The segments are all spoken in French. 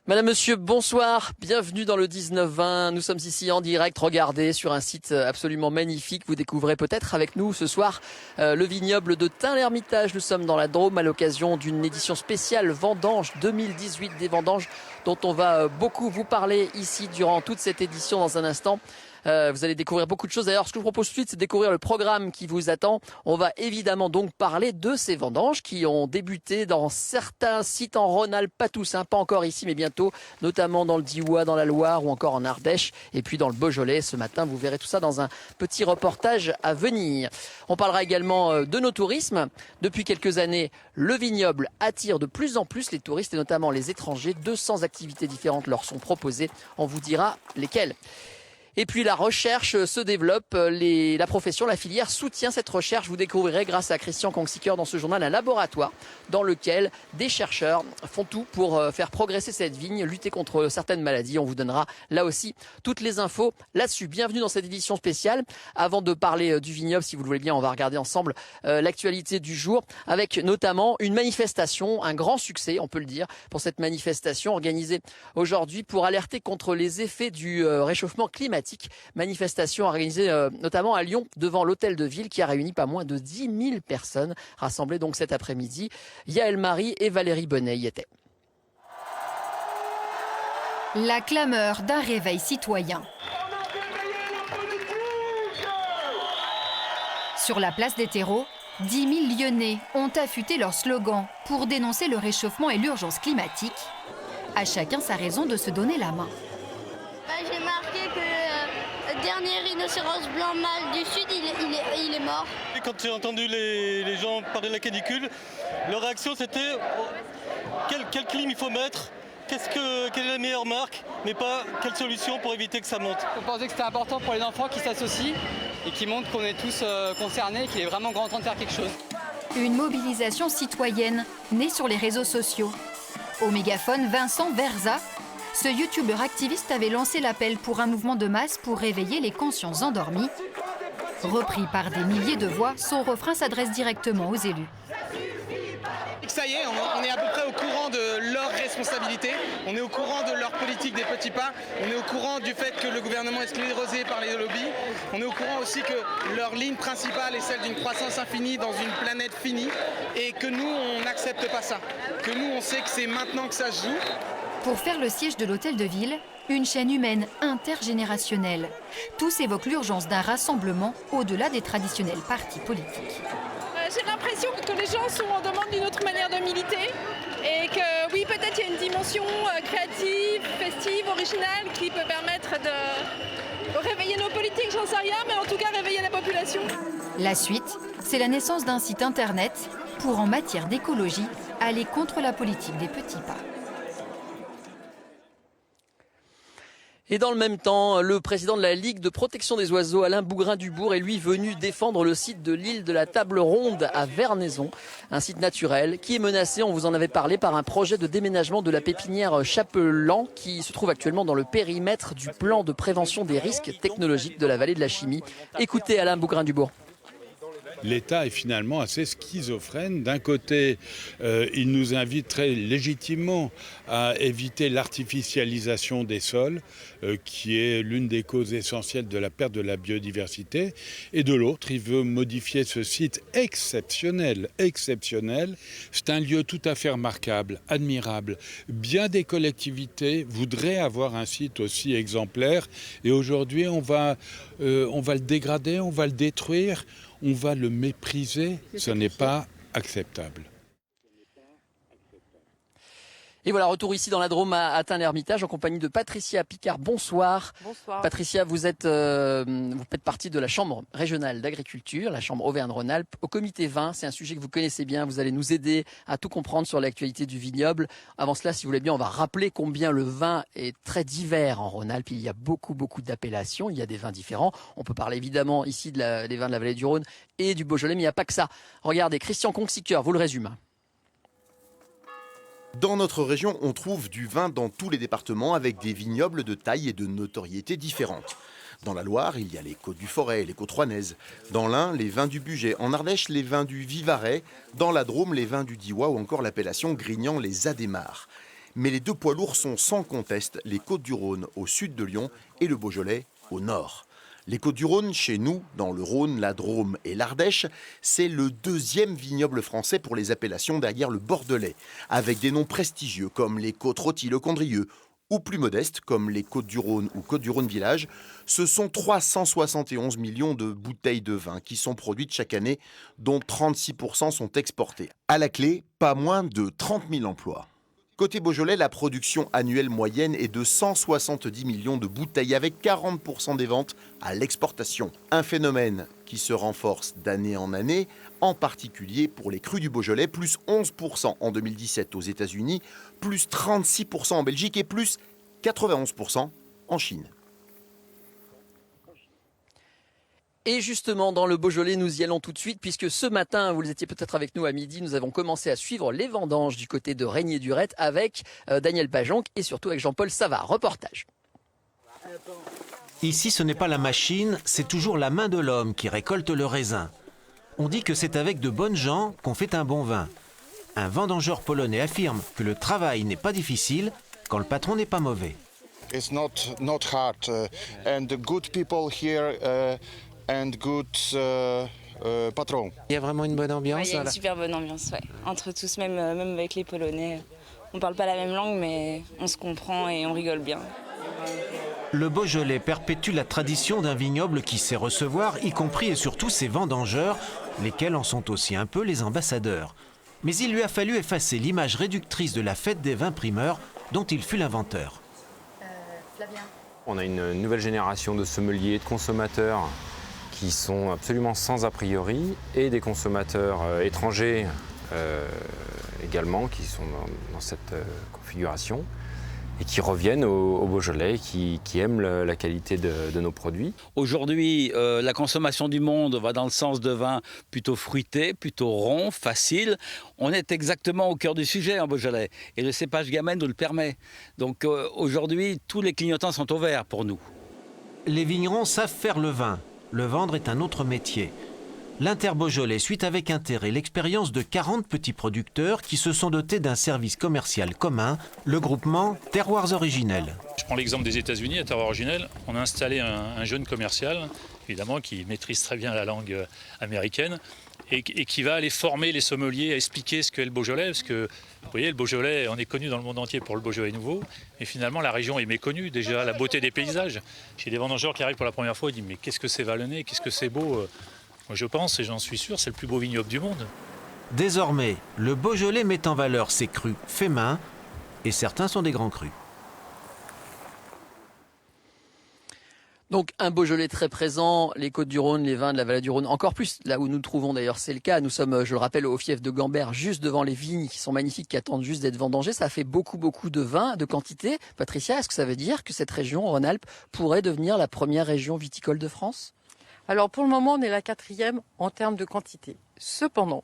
Madame, monsieur, bonsoir. Bienvenue dans le 19-20. Nous sommes ici en direct. Regardez sur un site absolument magnifique. Vous découvrez peut-être avec nous ce soir le vignoble de Tain-l'Hermitage. Nous sommes dans la Drôme à l'occasion d'une édition spéciale Vendanges 2018, des vendanges dont on va beaucoup vous parler ici durant toute cette édition dans un instant. Vous allez découvrir beaucoup de choses. D'ailleurs, ce que je vous propose tout de suite, c'est de découvrir le programme qui vous attend. On va évidemment donc parler de ces vendanges qui ont débuté dans certains sites en Rhône-Alpes, pas tous, hein, pas encore ici, mais bientôt, notamment dans le Diois, dans la Loire ou encore en Ardèche, et puis dans le Beaujolais. Ce matin, vous verrez tout ça dans un petit reportage à venir. On parlera également de nos tourismes. Depuis quelques années, le vignoble attire de plus en plus les touristes et notamment les étrangers. 200 activités différentes leur sont proposées. On vous dira lesquelles. Et puis la recherche se développe, la profession, la filière soutient cette recherche. Vous découvrirez grâce à Christian Kongsiker dans ce journal un laboratoire dans lequel des chercheurs font tout pour faire progresser cette vigne, lutter contre certaines maladies. On vous donnera là aussi toutes les infos là-dessus. Bienvenue dans cette édition spéciale. Avant de parler du vignoble, si vous le voulez bien, on va regarder ensemble l'actualité du jour avec notamment une manifestation, un grand succès, on peut le dire, pour cette manifestation organisée aujourd'hui pour alerter contre les effets du réchauffement climatique. Manifestation organisée notamment à Lyon devant l'hôtel de ville qui a réuni pas moins de 10 000 personnes rassemblées donc cet après-midi. Yaël Marie et Valérie Bonnet y étaient. La clameur d'un réveil citoyen. Sur la place des terreaux, 10 000 Lyonnais ont affûté leur slogan pour dénoncer le réchauffement et l'urgence climatique. À chacun sa raison de se donner la main. J'ai marqué que le dernier rhinocéros blanc mâle du sud, il est mort. Et quand j'ai entendu les gens parler de la canicule, leur réaction c'était quelle clim il faut mettre, quelle est la meilleure marque, mais pas quelle solution pour éviter que ça monte. On pensait que c'était important pour les enfants qui s'associent et qui montrent qu'on est tous concernés, qu'il est vraiment grand temps de faire quelque chose. Une mobilisation citoyenne née sur les réseaux sociaux. Au mégaphone, Vincent Verza, ce youtubeur activiste avait lancé l'appel pour un mouvement de masse pour réveiller les consciences endormies. Repris par des milliers de voix, son refrain s'adresse directement aux élus. Ça y est, on est à peu près au courant de leurs responsabilités, on est au courant de leur politique des petits pas, on est au courant du fait que le gouvernement est sclérosé par les lobbies, on est au courant aussi que leur ligne principale est celle d'une croissance infinie dans une planète finie et que nous, on n'accepte pas ça, que nous, on sait que c'est maintenant que ça se joue. Pour faire le siège de l'hôtel de ville, une chaîne humaine intergénérationnelle. Tous évoquent l'urgence d'un rassemblement au-delà des traditionnels partis politiques. J'ai l'impression que les gens sont en demande d'une autre manière de militer et que oui, peut-être il y a une dimension créative, festive, originale qui peut permettre de réveiller nos politiques, j'en sais rien, mais en tout cas réveiller la population. La suite, c'est la naissance d'un site internet pour, en matière d'écologie, aller contre la politique des petits pas. Et dans le même temps, le président de la Ligue de protection des oiseaux, Alain Bougrain-Dubourg, est lui venu défendre le site de l'île de la Table Ronde à Vernaison, un site naturel qui est menacé, on vous en avait parlé, par un projet de déménagement de la pépinière Chapelan qui se trouve actuellement dans le périmètre du plan de prévention des risques technologiques de la vallée de la Chimie. Écoutez Alain Bougrain-Dubourg. L'État est finalement assez schizophrène. D'un côté, il nous invite très légitimement à éviter l'artificialisation des sols, qui est l'une des causes essentielles de la perte de la biodiversité. Et de l'autre, il veut modifier ce site exceptionnel. C'est un lieu tout à fait remarquable, admirable. Bien des collectivités voudraient avoir un site aussi exemplaire. Et aujourd'hui, on va le dégrader, on va le détruire. On va le mépriser, ce n'est pas acceptable. Et voilà, retour ici dans la Drôme à Tain-l'Hermitage en compagnie de Patricia Picard. Bonsoir. Bonsoir. Patricia, vous faites partie de la Chambre régionale d'agriculture, la Chambre Auvergne-Rhône-Alpes, au comité vin. C'est un sujet que vous connaissez bien. Vous allez nous aider à tout comprendre sur l'actualité du vignoble. Avant cela, si vous voulez bien, on va rappeler combien le vin est très divers en Rhône-Alpes. Il y a beaucoup d'appellations. Il y a des vins différents. On peut parler évidemment ici des vins de la vallée du Rhône et du Beaujolais, mais il n'y a pas que ça. Regardez, Christian Kongsiker vous le résume. Dans notre région, on trouve du vin dans tous les départements avec des vignobles de taille et de notoriété différentes. Dans la Loire, il y a les Côtes du Forêt, les Côtes Rouennaises. Dans l'Ain, les vins du Bugey. En Ardèche, les vins du Vivarais. Dans la Drôme, les vins du Diois ou encore l'appellation Grignan les Adémars. Mais les deux poids lourds sont sans conteste les Côtes-du-Rhône au sud de Lyon et le Beaujolais au nord. Les Côtes-du-Rhône, chez nous, dans le Rhône, la Drôme et l'Ardèche, c'est le deuxième vignoble français pour les appellations derrière le Bordelais, avec des noms prestigieux comme les Côtes-Rôties-le-Condrieu, ou plus modestes comme les Côtes-du-Rhône ou Côtes-du-Rhône Village. Ce sont 371 millions de bouteilles de vin qui sont produites chaque année, dont 36% sont exportées. À la clé, pas moins de 30 000 emplois. Côté Beaujolais, la production annuelle moyenne est de 170 millions de bouteilles avec 40% des ventes à l'exportation. Un phénomène qui se renforce d'année en année, en particulier pour les crus du Beaujolais, plus 11% en 2017 aux États-Unis, plus 36% en Belgique et plus 91% en Chine. Et justement, dans le Beaujolais, nous y allons tout de suite, puisque ce matin, vous étiez peut-être avec nous à midi, nous avons commencé à suivre les vendanges du côté de Régnier-Durette avec Daniel Pajonc et surtout avec Jean-Paul Savard. Reportage. Ici, ce n'est pas la machine, c'est toujours la main de l'homme qui récolte le raisin. On dit que c'est avec de bonnes gens qu'on fait un bon vin. Un vendangeur polonais affirme que le travail n'est pas difficile quand le patron n'est pas mauvais. It's not hard, and the good people here and good patron. Il y a vraiment une bonne ambiance. Ouais, il y a une super bonne ambiance, ouais. Entre tous, même avec les Polonais. On parle pas la même langue, mais on se comprend et on rigole bien. Le Beaujolais perpétue la tradition d'un vignoble qui sait recevoir, y compris et surtout ses vendangeurs, lesquels en sont aussi un peu les ambassadeurs. Mais il lui a fallu effacer l'image réductrice de la fête des vins primeurs dont il fut l'inventeur. On a une nouvelle génération de sommeliers, de consommateurs qui sont absolument sans a priori, et des consommateurs étrangers également qui sont dans cette configuration et qui reviennent au Beaujolais, qui aiment la qualité de nos produits. Aujourd'hui, la consommation du monde va dans le sens de vins plutôt fruités, plutôt ronds, faciles. On est exactement au cœur du sujet en Beaujolais et le cépage Gamay nous le permet. Donc aujourd'hui, tous les clignotants sont ouverts pour nous. Les vignerons savent faire le vin. Le vendre est un autre métier. L'Inter-Beaujolais suit avec intérêt l'expérience de 40 petits producteurs qui se sont dotés d'un service commercial commun, le groupement Terroirs Originels. Je prends l'exemple des États-Unis, à Terroirs Originels. On a installé un jeune commercial, évidemment, qui maîtrise très bien la langue américaine et qui va aller former les sommeliers à expliquer ce qu'est le Beaujolais. Parce que, vous voyez, le Beaujolais, on est connu dans le monde entier pour le Beaujolais nouveau. Mais finalement, la région est méconnue. Déjà, la beauté des paysages. J'ai des vendangeurs qui arrivent pour la première fois et disent « Mais qu'est-ce que c'est vallonné, qu'est-ce que c'est beau ?» Moi, je pense, et j'en suis sûr, c'est le plus beau vignoble du monde. Désormais, le Beaujolais met en valeur ses crus faits main, et certains sont des grands crus. Donc un Beaujolais très présent, les Côtes-du-Rhône, les vins de la vallée du Rhône, encore plus là où nous nous trouvons d'ailleurs, c'est le cas. Nous sommes, je le rappelle, au fief de Gambert, juste devant les vignes qui sont magnifiques, qui attendent juste d'être vendangées. Ça fait beaucoup de vin, de quantité. Patricia, est-ce que ça veut dire que cette région, Rhône-Alpes, pourrait devenir la première région viticole de France ? Alors pour le moment, on est la 4e en termes de quantité. Cependant,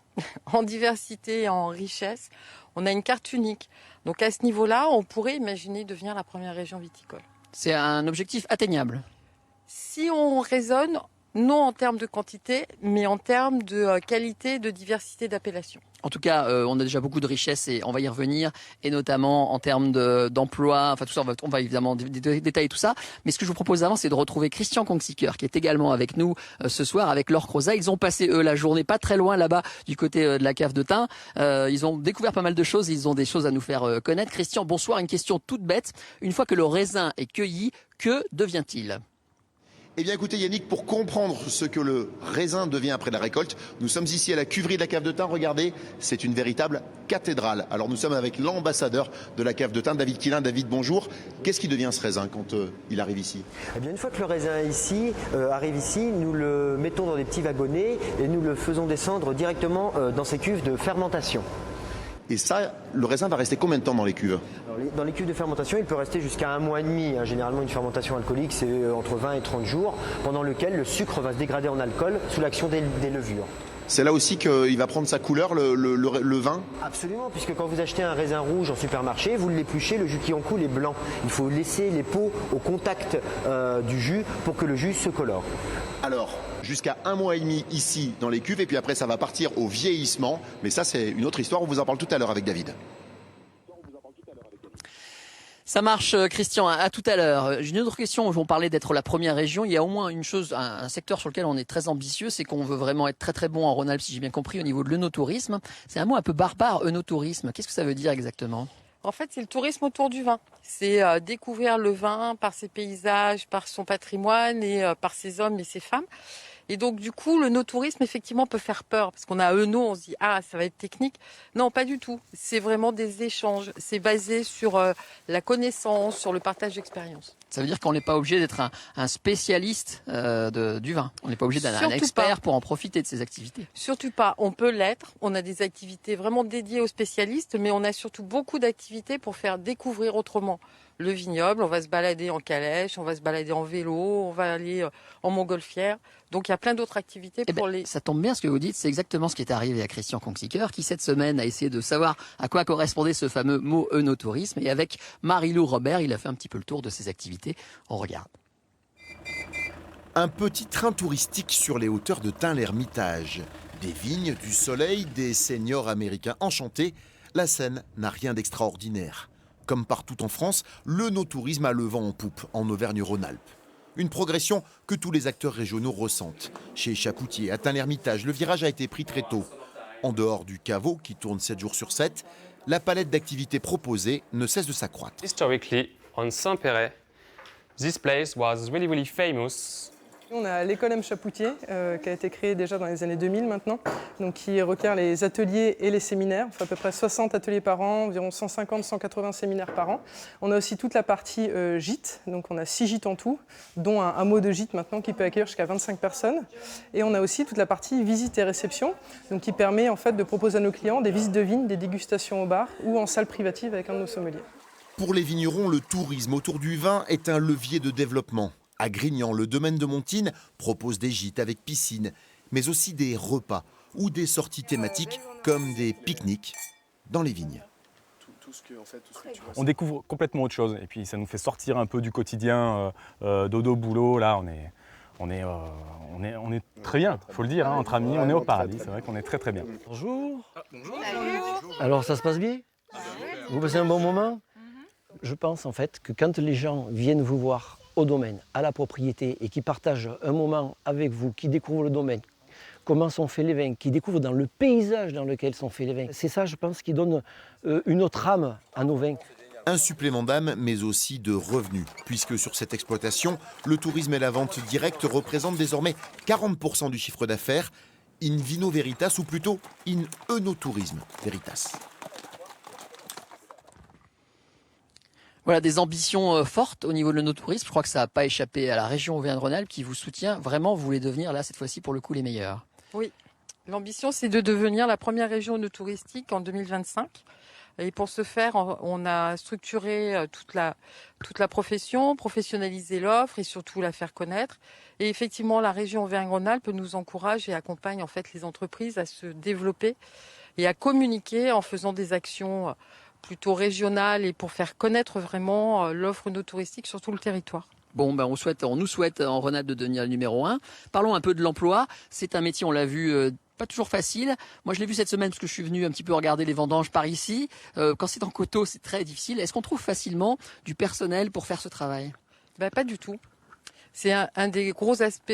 en diversité et en richesse, on a une carte unique. Donc à ce niveau-là, on pourrait imaginer devenir la première région viticole. C'est un objectif atteignable. Si on raisonne, non en termes de quantité, mais en termes de qualité, de diversité d'appellation. En tout cas, on a déjà beaucoup de richesses et on va y revenir, et notamment en termes d'emploi, enfin tout ça, on va évidemment détailler tout ça. Mais ce que je vous propose avant, c'est de retrouver Christian Kongsiker, qui est également avec nous ce soir, avec Laure Crozat. Ils ont passé, eux, la journée pas très loin là-bas, du côté de la cave de Tain. Ils ont découvert pas mal de choses, ils ont des choses à nous faire connaître. Christian, bonsoir, une question toute bête. Une fois que le raisin est cueilli, que devient-il ? Eh bien écoutez Yannick, pour comprendre ce que le raisin devient après la récolte, nous sommes ici à la cuverie de la cave de Tain. Regardez, c'est une véritable cathédrale. Alors nous sommes avec l'ambassadeur de la cave de Tain, David Quilin. David, bonjour. Qu'est-ce qui devient ce raisin quand il arrive ici ? Eh bien une fois que le raisin arrive ici, nous le mettons dans des petits wagonnets et nous le faisons descendre directement dans ces cuves de fermentation. Et ça, le raisin va rester combien de temps dans les cuves ? Dans les cuves de fermentation, il peut rester jusqu'à 1 mois et demi. Généralement, une fermentation alcoolique, c'est entre 20 et 30 jours, pendant lequel le sucre va se dégrader en alcool sous l'action des levures. C'est là aussi qu'il va prendre sa couleur, le vin ? Absolument, puisque quand vous achetez un raisin rouge en supermarché, vous l'épluchez, le jus qui en coule est blanc. Il faut laisser les peaux au contact du jus pour que le jus se colore. Alors, jusqu'à 1 mois et demi ici dans les cuves, et puis après ça va partir au vieillissement. Mais ça, c'est une autre histoire, on vous en parle tout à l'heure avec David. Ça marche, Christian, à tout à l'heure. J'ai une autre question. On parlait d'être la première région. Il y a au moins une chose, un secteur sur lequel on est très ambitieux, c'est qu'on veut vraiment être très très bon en Rhône-Alpes, si j'ai bien compris, au niveau de l'œnotourisme. C'est un mot un peu barbare, œnotourisme. Qu'est-ce que ça veut dire exactement? En fait, c'est le tourisme autour du vin. C'est découvrir le vin par ses paysages, par son patrimoine et par ses hommes et ses femmes. Et donc, du coup, le no-tourisme, effectivement, peut faire peur. Parce qu'on a œno, on se dit, ah, ça va être technique. Non, pas du tout. C'est vraiment des échanges. C'est basé sur la connaissance, sur le partage d'expériences. Ça veut dire qu'on n'est pas obligé d'être un spécialiste du vin. On n'est pas obligé d'être un expert pour en profiter de ces activités. Surtout pas. On peut l'être. On a des activités vraiment dédiées aux spécialistes, mais on a surtout beaucoup d'activités pour faire découvrir autrement le vignoble. On va se balader en calèche, on va se balader en vélo, on va aller en montgolfière. Donc il y a plein d'autres activités pour les... Ça tombe bien ce que vous dites, c'est exactement ce qui est arrivé à Christian Konksiker, qui cette semaine a essayé de savoir à quoi correspondait ce fameux mot œnotourisme. Et avec Marie-Lou Robert, il a fait un petit peu le tour de ses activités. On regarde. Un petit train touristique sur les hauteurs de Tain-l'Hermitage. Des vignes, du soleil, des seniors américains enchantés. La scène n'a rien d'extraordinaire. Comme partout en France, le no-tourisme a le vent en poupe en Auvergne-Rhône-Alpes. Une progression que tous les acteurs régionaux ressentent. Chez Chapoutier, à Tain-l'Hermitage, le virage a été pris très tôt. En dehors du caveau, qui tourne 7 jours sur 7, la palette d'activités proposées ne cesse de s'accroître. Historically, on Saint-Péret, this place was really famous. On a l'école M. Chapoutier, qui a été créée déjà dans les années 2000 maintenant, donc qui requiert les ateliers et les séminaires. On fait à peu près 60 ateliers par an, environ 150-180 séminaires par an. On a aussi toute la partie gîte, donc on a 6 gîtes en tout, dont un hameau de gîte maintenant qui peut accueillir jusqu'à 25 personnes. Et on a aussi toute la partie visite et réception, donc qui permet en fait de proposer à nos clients des visites de vignes, des dégustations au bar ou en salle privative avec un de nos sommeliers. Pour les vignerons, le tourisme autour du vin est un levier de développement. À Grignan, le domaine de Montine propose des gîtes avec piscine, mais aussi des repas ou des sorties thématiques comme des pique-niques dans les vignes. On découvre complètement autre chose et puis ça nous fait sortir un peu du quotidien, dodo, boulot. Là, on est très bien, il faut le dire, hein, entre amis, on est au paradis. C'est vrai qu'on est très très bien. Bonjour. Alors ça se passe bien? Vous passez un bon moment? Je pense en fait que quand les gens viennent vous voir au domaine, à la propriété et qui partagent un moment avec vous, qui découvrent le domaine, comment sont faits les vins, qui découvrent dans le paysage dans lequel sont faits les vins. C'est ça, je pense, qui donne une autre âme à nos vins. Un supplément d'âme, mais aussi de revenus, puisque sur cette exploitation, le tourisme et la vente directe représentent désormais 40% du chiffre d'affaires. In vino veritas, ou plutôt in œnotourisme veritas. Voilà, des ambitions fortes au niveau de l'œnotourisme. Je crois que ça n'a pas échappé à la région Auvergne-Rhône-Alpes qui vous soutient. Vraiment, vous voulez devenir là, cette fois-ci, pour le coup, les meilleurs. Oui, l'ambition, c'est de devenir la première région œnotouristique en 2025. Et pour ce faire, on a structuré toute la profession, professionnaliser l'offre et surtout la faire connaître. Et effectivement, la région Auvergne-Rhône-Alpes nous encourage et accompagne en fait les entreprises à se développer et à communiquer en faisant des actions plutôt régionales et pour faire connaître vraiment l'offre œnotouristique sur tout le territoire. Bon, ben on nous souhaite en Rhône-Alpes de devenir le numéro 1. Parlons un peu de l'emploi. C'est un métier, on l'a vu, pas toujours facile. Moi, je l'ai vu cette semaine parce que je suis venu un petit peu regarder les vendanges par ici. Quand c'est en coteau, c'est très difficile. Est-ce qu'on trouve facilement du personnel pour faire ce travail? Pas du tout. C'est un des gros aspects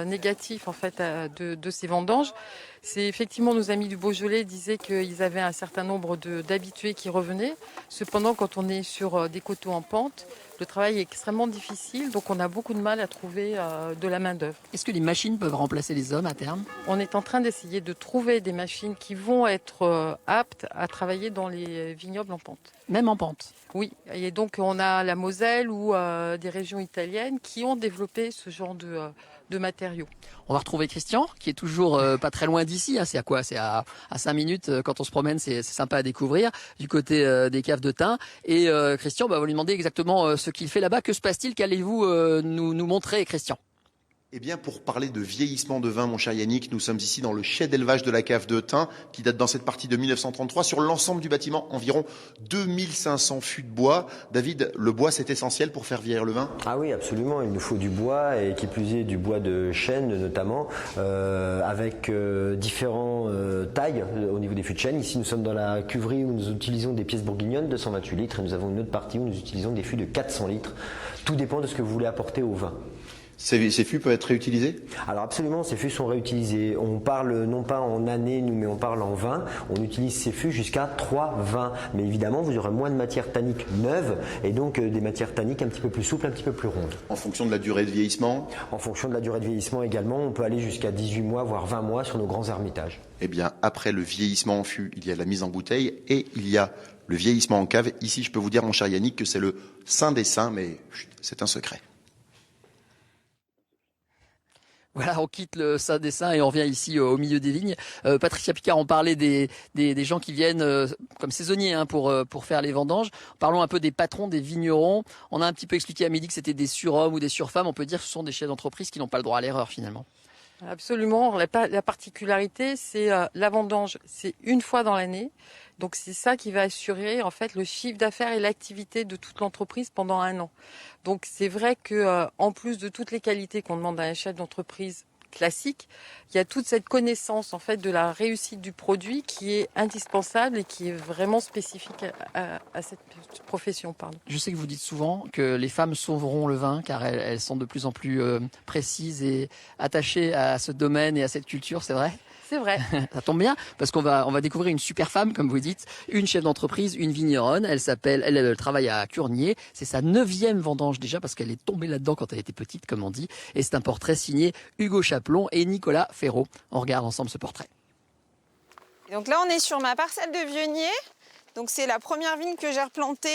négatifs en fait de ces vendanges. C'est effectivement nos amis du Beaujolais disaient qu'ils avaient un certain nombre d'habitués qui revenaient. Cependant, quand on est sur des coteaux en pente, le travail est extrêmement difficile, donc on a beaucoup de mal à trouver de la main-d'œuvre. Est-ce que les machines peuvent remplacer les hommes à terme? On est en train d'essayer de trouver des machines qui vont être aptes à travailler dans les vignobles en pente. Même en pente? Oui, et donc on a la Moselle ou des régions italiennes qui ont développé ce genre de matériaux. On va retrouver Christian, qui est toujours pas très loin d'ici. Hein. C'est à quoi? C'est à 5 minutes quand on se promène, c'est sympa à découvrir, du côté des caves de Tain. Et Christian, on va lui demander exactement ce qu'il fait là-bas. Que se passe-t-il? Qu'allez-vous nous montrer, Christian? Eh bien, pour parler de vieillissement de vin, mon cher Yannick, nous sommes ici dans le chai d'élevage de la cave de Thym, qui date dans cette partie de 1933. Sur l'ensemble du bâtiment, environ 2500 fûts de bois. David, le bois, c'est essentiel pour faire vieillir le vin? Ah oui, absolument. Il nous faut du bois, et qui plus est du bois de chêne notamment, avec différentes tailles au niveau des fûts de chêne. Ici, nous sommes dans la cuverie où nous utilisons des pièces bourguignonnes, 228 litres, et nous avons une autre partie où nous utilisons des fûts de 400 litres. Tout dépend de ce que vous voulez apporter au vin. Ces fûts peuvent être réutilisés? Alors absolument, ces fûts sont réutilisés. On parle non pas en années, mais on parle en vin. On utilise ces fûts jusqu'à 3 vins. Mais évidemment, vous aurez moins de matière tannique neuve et donc des matières tanniques un petit peu plus souples, un petit peu plus rondes. En fonction de la durée de vieillissement? En fonction de la durée de vieillissement également, on peut aller jusqu'à 18 mois, voire 20 mois sur nos grands ermitages. Eh bien, après le vieillissement en fût, il y a la mise en bouteille et il y a le vieillissement en cave. Ici, je peux vous dire, mon cher Yannick, que c'est le saint des saints, mais chut, c'est un secret. Voilà, on quitte le Saint des Saints et on revient ici au milieu des vignes. Patricia Picard, on parlait des gens qui viennent comme saisonniers pour faire les vendanges. Parlons un peu des patrons, des vignerons. On a un petit peu expliqué à midi que c'était des surhommes ou des surfemmes. On peut dire que ce sont des chefs d'entreprise qui n'ont pas le droit à l'erreur finalement. Absolument. La particularité, c'est la vendange. C'est une fois dans l'année. Donc c'est ça qui va assurer en fait le chiffre d'affaires et l'activité de toute l'entreprise pendant un an. Donc c'est vrai que en plus de toutes les qualités qu'on demande à un chef d'entreprise classique, il y a toute cette connaissance en fait de la réussite du produit qui est indispensable et qui est vraiment spécifique à cette profession. Je sais que vous dites souvent que les femmes sauveront le vin car elles sont de plus en plus précises et attachées à ce domaine et à cette culture, c'est vrai ? C'est vrai. Ça tombe bien parce qu'on va découvrir une super femme, comme vous dites, une chef d'entreprise, une vigneronne. Elle travaille à Curnier. C'est sa 9e vendange déjà parce qu'elle est tombée là-dedans quand elle était petite, comme on dit. Et c'est un portrait signé Hugo Chaplon et Nicolas Ferraud. On regarde ensemble ce portrait. Donc là, on est sur ma parcelle de Viognier. Donc c'est la première vigne que j'ai replantée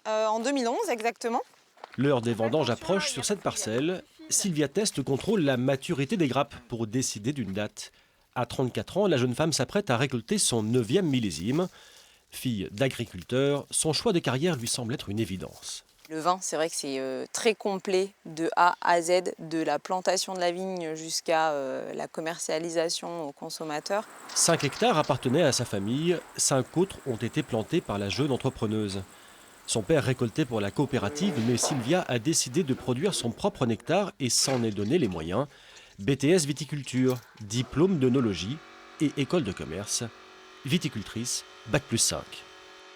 en 2011 exactement. L'heure des vendanges approche sur cette parcelle. Sylvia Test contrôle la maturité des grappes pour décider d'une date. À 34 ans, la jeune femme s'apprête à récolter son 9e millésime. Fille d'agriculteur, son choix de carrière lui semble être une évidence. Le vin, c'est vrai que c'est très complet de A à Z, de la plantation de la vigne jusqu'à la commercialisation aux consommateurs. 5 hectares appartenaient à sa famille, 5 autres ont été plantés par la jeune entrepreneuse. Son père récoltait pour la coopérative, mais Sylvia a décidé de produire son propre nectar et s'en est donné les moyens. BTS viticulture, diplôme d'œnologie et école de commerce, viticultrice, bac+5.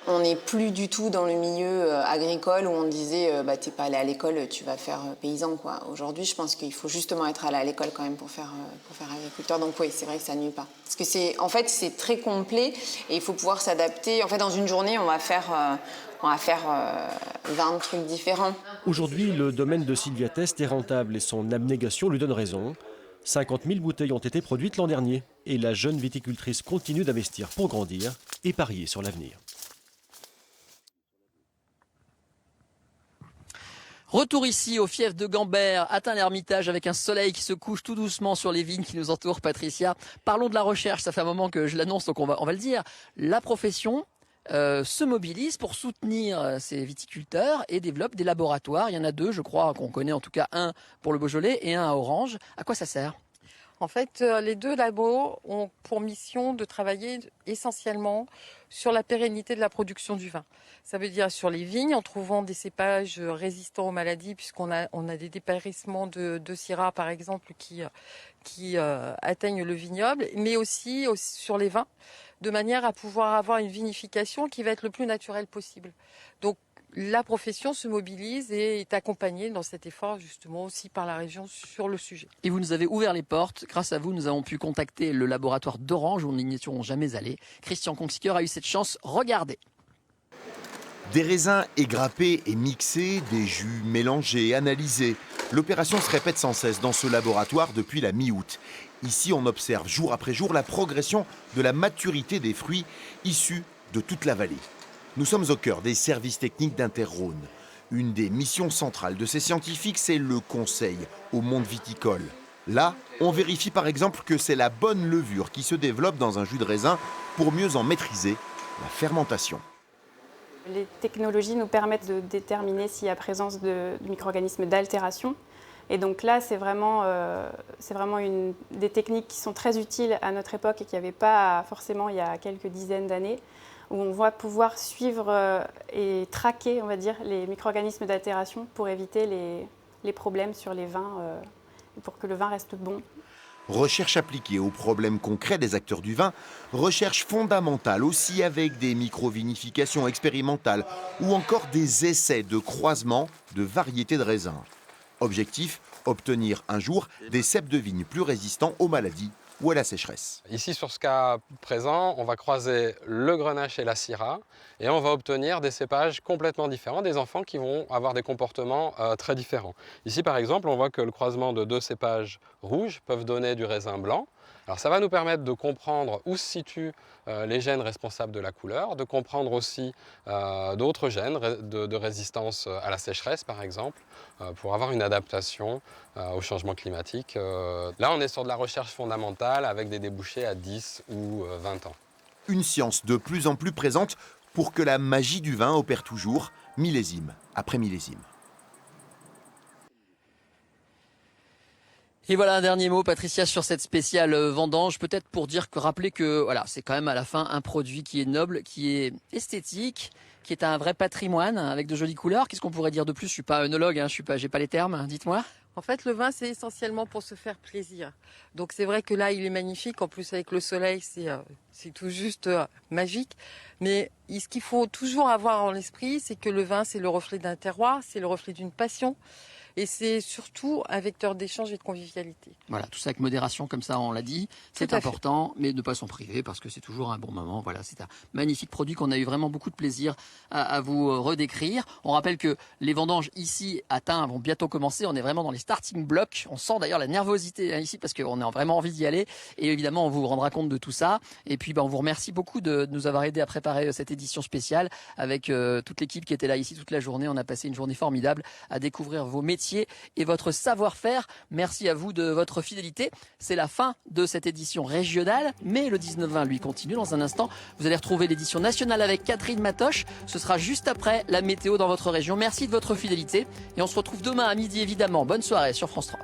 On n'est plus du tout dans le milieu agricole où on disait t'es pas allé à l'école, tu vas faire paysan quoi. Aujourd'hui, je pense qu'il faut justement être allé à l'école quand même pour faire agriculteur. Donc oui, c'est vrai que ça nuit pas. Parce que c'est très complet et il faut pouvoir s'adapter. En fait, dans une journée, on va faire 20 trucs différents. Aujourd'hui, le domaine de Sylvia Test est rentable et son abnégation lui donne raison. 50 000 bouteilles ont été produites l'an dernier et la jeune viticultrice continue d'investir pour grandir et parier sur l'avenir. Retour ici au fief de Gambert, à Tain-l'Hermitage, avec un soleil qui se couche tout doucement sur les vignes qui nous entourent. Patricia, parlons de la recherche, ça fait un moment que je l'annonce, donc on va le dire. La profession se mobilise pour soutenir ces viticulteurs et développe des laboratoires. Il y en a 2, je crois, qu'on connaît en tout cas, un pour le Beaujolais et un à Orange. À quoi ça sert ? En fait, les 2 labos ont pour mission de travailler essentiellement sur la pérennité de la production du vin. Ça veut dire sur les vignes, en trouvant des cépages résistants aux maladies, puisqu'on a des dépérissements de Syrah, par exemple, qui atteignent le vignoble, mais aussi sur les vins, de manière à pouvoir avoir une vinification qui va être le plus naturelle possible. Donc, la profession se mobilise et est accompagnée dans cet effort justement aussi par la région sur le sujet. Et vous nous avez ouvert les portes. Grâce à vous, nous avons pu contacter le laboratoire d'Orange où nous n'y étions jamais allés. Christian Konskier a eu cette chance. Regardez. Des raisins égrappés et mixés, des jus mélangés, analysés. L'opération se répète sans cesse dans ce laboratoire depuis la mi-août. Ici, on observe jour après jour la progression de la maturité des fruits issus de toute la vallée. Nous sommes au cœur des services techniques d'Inter-Rhône. Une des missions centrales de ces scientifiques, c'est le conseil au monde viticole. Là, on vérifie par exemple que c'est la bonne levure qui se développe dans un jus de raisin pour mieux en maîtriser la fermentation. Les technologies nous permettent de déterminer s'il y a présence de micro-organismes d'altération. Et donc là, c'est vraiment des techniques qui sont très utiles à notre époque et qu'il n'y avait pas forcément il y a quelques dizaines d'années, où on va pouvoir suivre et traquer, on va dire, les micro-organismes d'altération pour éviter les problèmes sur les vins, pour que le vin reste bon. Recherche appliquée aux problèmes concrets des acteurs du vin, recherche fondamentale aussi avec des micro-vinifications expérimentales ou encore des essais de croisement de variétés de raisins. Objectif, obtenir un jour des cèpes de vigne plus résistants aux maladies ou à la sécheresse. Ici, sur ce cas présent, on va croiser le Grenache et la Syrah et on va obtenir des cépages complètement différents, des enfants qui vont avoir des comportements très différents. Ici, par exemple, on voit que le croisement de 2 cépages rouges peuvent donner du raisin blanc. Alors ça va nous permettre de comprendre où se situent les gènes responsables de la couleur, de comprendre aussi d'autres gènes de résistance à la sécheresse, par exemple, pour avoir une adaptation au changement climatique. Là, on est sur de la recherche fondamentale avec des débouchés à 10 ou 20 ans. Une science de plus en plus présente pour que la magie du vin opère toujours, millésime après millésime. Et voilà un dernier mot, Patricia, sur cette spéciale vendange, peut-être pour rappeler que voilà, c'est quand même à la fin un produit qui est noble, qui est esthétique, qui est un vrai patrimoine avec de jolies couleurs. Qu'est-ce qu'on pourrait dire de plus? Je suis pas œnologue, hein, j'ai pas les termes, dites-moi. En fait, le vin, c'est essentiellement pour se faire plaisir. Donc c'est vrai que là, il est magnifique. En plus, avec le soleil, c'est tout juste magique. Mais ce qu'il faut toujours avoir en l'esprit, c'est que le vin, c'est le reflet d'un terroir, c'est le reflet d'une passion. Et c'est surtout un vecteur d'échange et de convivialité. Voilà, tout ça avec modération, comme ça on l'a dit, c'est important, mais ne pas s'en priver parce que c'est toujours un bon moment. Voilà, c'est un magnifique produit qu'on a eu vraiment beaucoup de plaisir à vous redécrire. On rappelle que les vendanges ici à Tain vont bientôt commencer. On est vraiment dans les starting blocks. On sent d'ailleurs la nervosité ici parce qu'on a vraiment envie d'y aller. Et évidemment, on vous rendra compte de tout ça. Et puis, on vous remercie beaucoup de nous avoir aidé à préparer cette édition spéciale avec toute l'équipe qui était là ici toute la journée. On a passé une journée formidable à découvrir vos métiers et votre savoir-faire. Merci à vous de votre fidélité. C'est la fin de cette édition régionale, mais le 19-20 lui continue. Dans un instant, vous allez retrouver l'édition nationale avec Catherine Matoche. Ce sera juste après la météo dans votre région. Merci de votre fidélité et on se retrouve demain à midi évidemment. Bonne soirée sur France 3.